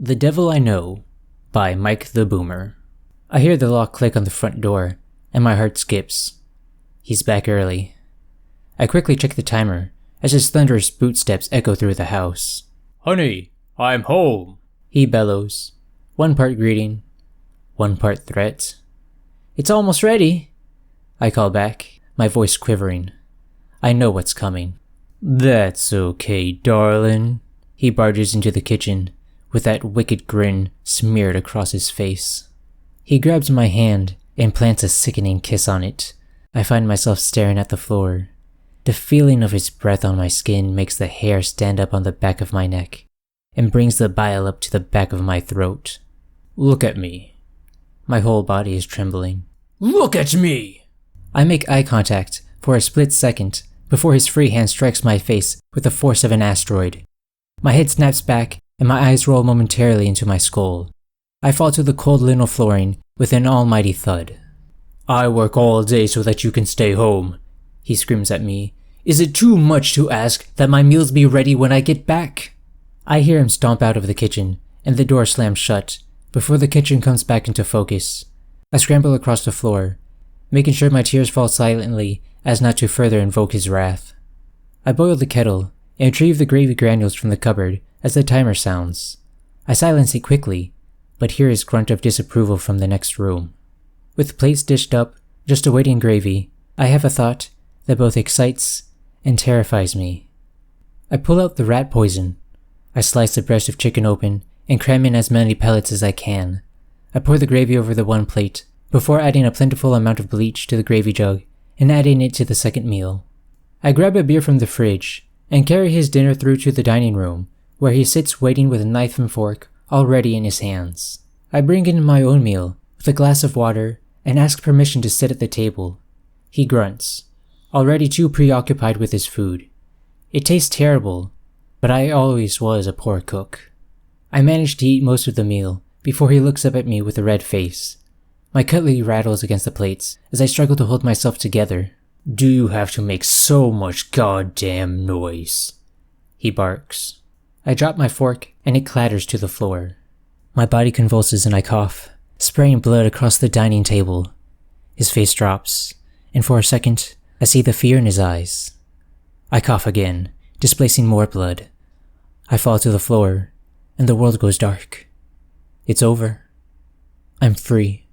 The Devil I Know by MikeTheBoomer. I hear the lock click on the front door, and my heart skips. He's back early. I quickly check the timer as his thunderous footsteps echo through the house. "Honey, I'm home," he bellows, one part greeting, one part threat. "It's almost ready," I call back, my voice quivering. I know what's coming. "That's okay, darling." He barges into the kitchen, with that wicked grin smeared across his face. He grabs my hand and plants a sickening kiss on it. I find myself staring at the floor. The feeling of his breath on my skin makes the hair stand up on the back of my neck and brings the bile up to the back of my throat. "Look at me." My whole body is trembling. "Look at me!" I make eye contact for a split second before his free hand strikes my face with the force of an asteroid. My head snaps back and my eyes roll momentarily into my skull. I fall to the cold lino flooring with an almighty thud. "I work all day so that you can stay home," he screams at me. "Is it too much to ask that my meals be ready when I get back?" I hear him stomp out of the kitchen and the door slams shut before the kitchen comes back into focus. I scramble across the floor, making sure my tears fall silently as not to further invoke his wrath. I boil the kettle and retrieve the gravy granules from the cupboard as the timer sounds. I silence it quickly, but hear his grunt of disapproval from the next room. With plates dished up, just awaiting gravy, I have a thought that both excites and terrifies me. I pull out the rat poison. I slice the breast of chicken open and cram in as many pellets as I can. I pour the gravy over the one plate before adding a plentiful amount of bleach to the gravy jug and adding it to the second meal. I grab a beer from the fridge and carry his dinner through to the dining room, where he sits waiting with a knife and fork already in his hands. I bring in my own meal with a glass of water and ask permission to sit at the table. He grunts, already too preoccupied with his food. It tastes terrible, but I always was a poor cook. I manage to eat most of the meal before he looks up at me with a red face. My cutlery rattles against the plates as I struggle to hold myself together. "Do you have to make so much goddamn noise?" he barks. I drop my fork and it clatters to the floor. My body convulses and I cough, spraying blood across the dining table. His face drops, and for a second, I see the fear in his eyes. I cough again, displacing more blood. I fall to the floor, and the world goes dark. It's over. I'm free.